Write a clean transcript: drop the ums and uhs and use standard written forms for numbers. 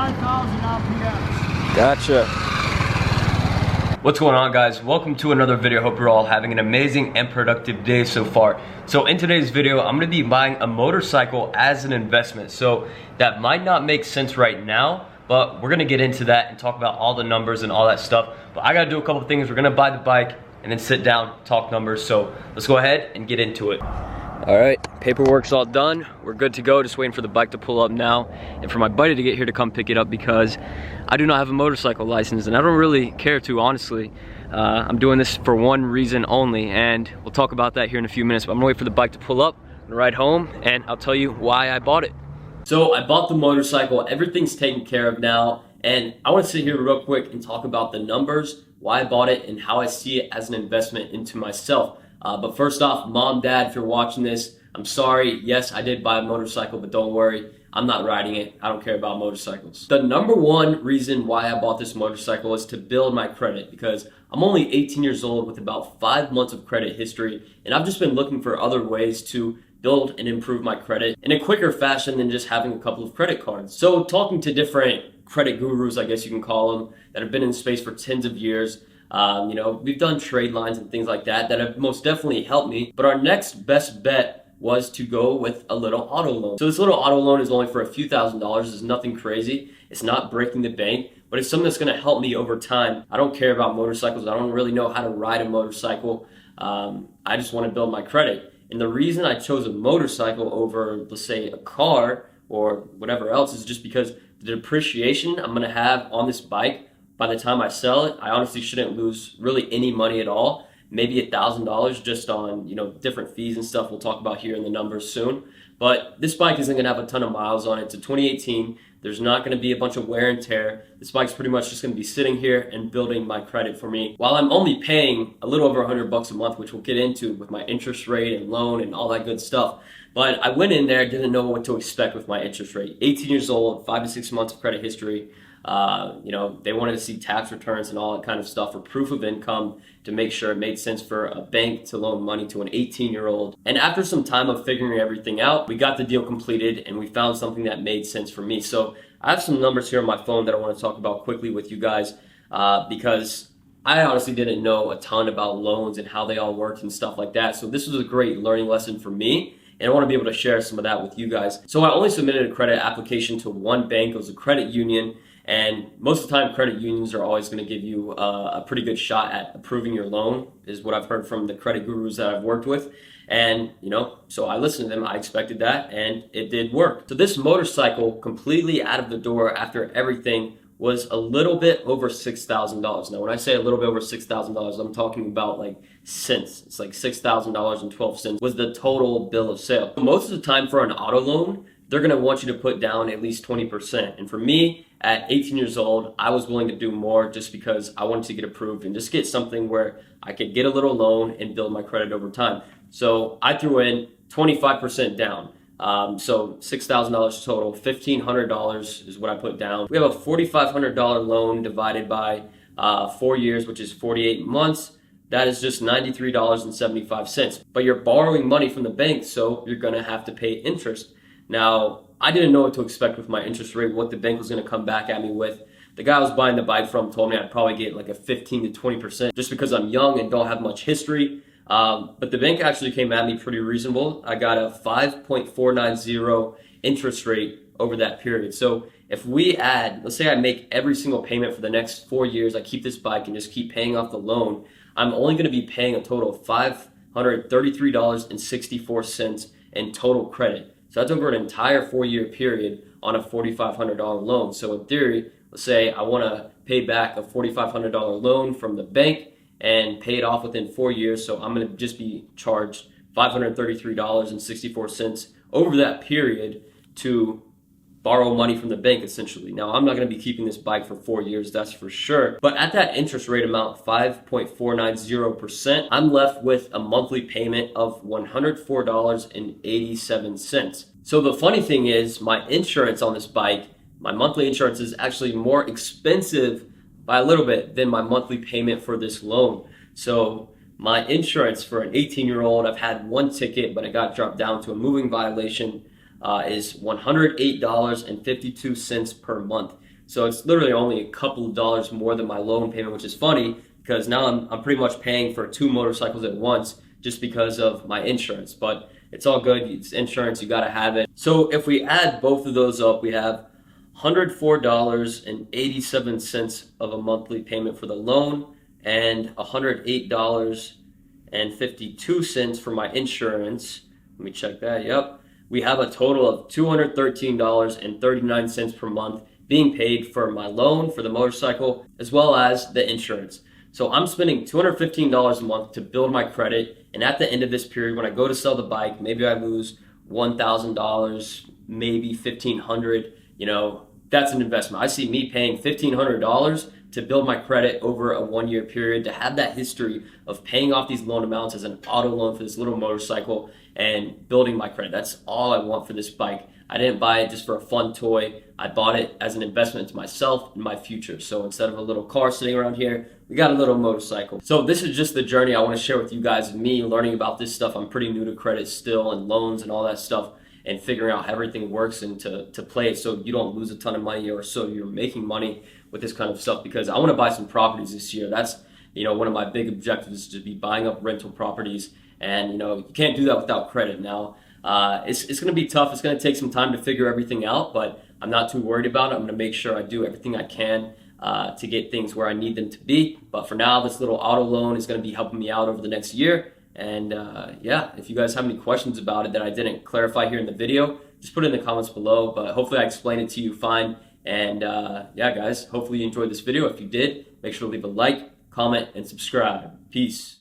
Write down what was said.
5,000 RPMs. Gotcha. What's going on, guys? Welcome to another video. Hope you're all having an amazing and productive day so far. So in today's video, I'm gonna be buying a motorcycle as an investment. So that might not make sense right now, but we're gonna get into that and talk about all the numbers and all that stuff. But I gotta do a couple of things. We're gonna buy the bike and then sit down, talk numbers. So let's go ahead and get into it. All right, paperwork's all done. We're good to go, just waiting for the bike to pull up now and for my buddy to get here to come pick it up because I do not have a motorcycle license and I don't really care to, honestly. I'm doing this for one reason only, and we'll talk about that here in a few minutes, but I'm gonna wait for the bike to pull up, I'm gonna ride home, and I'll tell you why I bought it. So I bought the motorcycle, everything's taken care of now, and I wanna sit here real quick and talk about the numbers, why I bought it, and how I see it as an investment into myself. But first off, mom, dad, if you're watching this, I'm sorry. Yes, I did buy a motorcycle, but don't worry, I'm not riding it. I don't care about motorcycles. The number one reason why I bought this motorcycle is to build my credit, because I'm only 18 years old with about 5 months of credit history, and I've just been looking for other ways to build and improve my credit in a quicker fashion than just having a couple of credit cards. So talking to different credit gurus, I guess you can call them, that have been in space for tens of years, you know, we've done trade lines and things like that have most definitely helped me. But our next best bet was to go with a little auto loan. So this little auto loan is only for a few $1,000s. It's nothing crazy. It's not breaking the bank, but it's something that's gonna help me over time. I don't care about motorcycles. I don't really know how to ride a motorcycle. I just wanna build my credit. And the reason I chose a motorcycle over, let's say, a car or whatever else is just because the depreciation I'm gonna have on this bike by the time I sell it, I honestly shouldn't lose really any money at all. Maybe $1,000 just on, you know, different fees and stuff we'll talk about here in the numbers soon. But this bike isn't gonna have a ton of miles on it. It's a 2018. There's not gonna be a bunch of wear and tear. This bike's pretty much just gonna be sitting here and building my credit for me, while I'm only paying a little over 100 bucks a month, which we'll get into with my interest rate and loan and all that good stuff. But I went in there, didn't know what to expect with my interest rate. 18 years old, 5 to 6 months of credit history. You know, they wanted to see tax returns and all that kind of stuff for proof of income to make sure it made sense for a bank to loan money to an 18-year-old. And after some time of figuring everything out, we got the deal completed and we found something that made sense for me. So I have some numbers here on my phone that I want to talk about quickly with you guys because I honestly didn't know a ton about loans and how they all worked and stuff like that. So this was a great learning lesson for me, and I want to be able to share some of that with you guys. So I only submitted a credit application to one bank. It was a credit union. And most of the time, credit unions are always going to give you a pretty good shot at approving your loan, is what I've heard from the credit gurus that I've worked with. And, you know, so I listened to them, I expected that, and it did work. So this motorcycle, completely out of the door after everything, was a little bit over $6,000. Now, when I say a little bit over $6,000, I'm talking about like cents. It's like $6,000.12 was the total bill of sale. Most of the time for an auto loan, they're gonna want you to put down at least 20%. And for me, at 18 years old, I was willing to do more just because I wanted to get approved and just get something where I could get a little loan and build my credit over time. So I threw in 25% down. So $6,000 total, $1,500 is what I put down. We have a $4,500 loan divided by 4 years, which is 48 months. That is just $93.75. But you're borrowing money from the bank, so you're gonna have to pay interest. Now, I didn't know what to expect with my interest rate, what the bank was gonna come back at me with. The guy I was buying the bike from told me I'd probably get like a 15 to 20% just because I'm young and don't have much history. But the bank actually came at me pretty reasonable. I got a 5.490 interest rate over that period. So if we add, let's say I make every single payment for the next 4 years, I keep this bike and just keep paying off the loan, I'm only gonna be paying a total of $533.64 in total credit. So that's over an entire 4-year period on a $4,500 loan. So in theory, let's say I wanna pay back a $4,500 loan from the bank and pay it off within 4 years. So I'm gonna just be charged $533.64 over that period to borrow money from the bank, essentially. Now, I'm not gonna be keeping this bike for 4 years, that's for sure. But at that interest rate amount, 5.490%, I'm left with a monthly payment of $104.87. So the funny thing is, my insurance on this bike, my monthly insurance is actually more expensive by a little bit than my monthly payment for this loan. So my insurance for an 18-year-old, I've had one ticket, but it got dropped down to a moving violation, is $108.52 per month. So it's literally only a couple of dollars more than my loan payment, which is funny because now I'm pretty much paying for 2 motorcycles at once just because of my insurance. But it's all good. It's insurance. You got to have it. So if we add both of those up, we have $104.87 of a monthly payment for the loan and $108.52 for my insurance. Let me check that. Yep. We have a total of $213.39 per month being paid for my loan for the motorcycle as well as the insurance. So I'm spending $215 a month to build my credit, and at the end of this period, when I go to sell the bike, maybe I lose $1,000, maybe $1,500. You know, that's an investment. I see me paying $1,500 to build my credit over a 1-year period, to have that history of paying off these loan amounts as an auto loan for this little motorcycle and building my credit. That's all I want for this bike. I didn't buy it just for a fun toy. I bought it as an investment into myself and my future. So instead of a little car sitting around here, we got a little motorcycle. So this is just the journey I want to share with you guys, me learning about this stuff. I'm pretty new to credit still, and loans and all that stuff, and figuring out how everything works and to play it so you don't lose a ton of money, or so you're making money with this kind of stuff, because I want to buy some properties this year. That's, you know, one of my big objectives is to be buying up rental properties, and you know, you can't do that without credit now. It's going to be tough. It's going to take some time to figure everything out, but I'm not too worried about it. I'm going to make sure I do everything I can to get things where I need them to be. But for now, this little auto loan is going to be helping me out over the next year. And yeah, if you guys have any questions about it that I didn't clarify here in the video, just put it in the comments below. But hopefully I explained it to you fine. And yeah, guys, hopefully you enjoyed this video. If you did, make sure to leave a like, comment, and subscribe. Peace.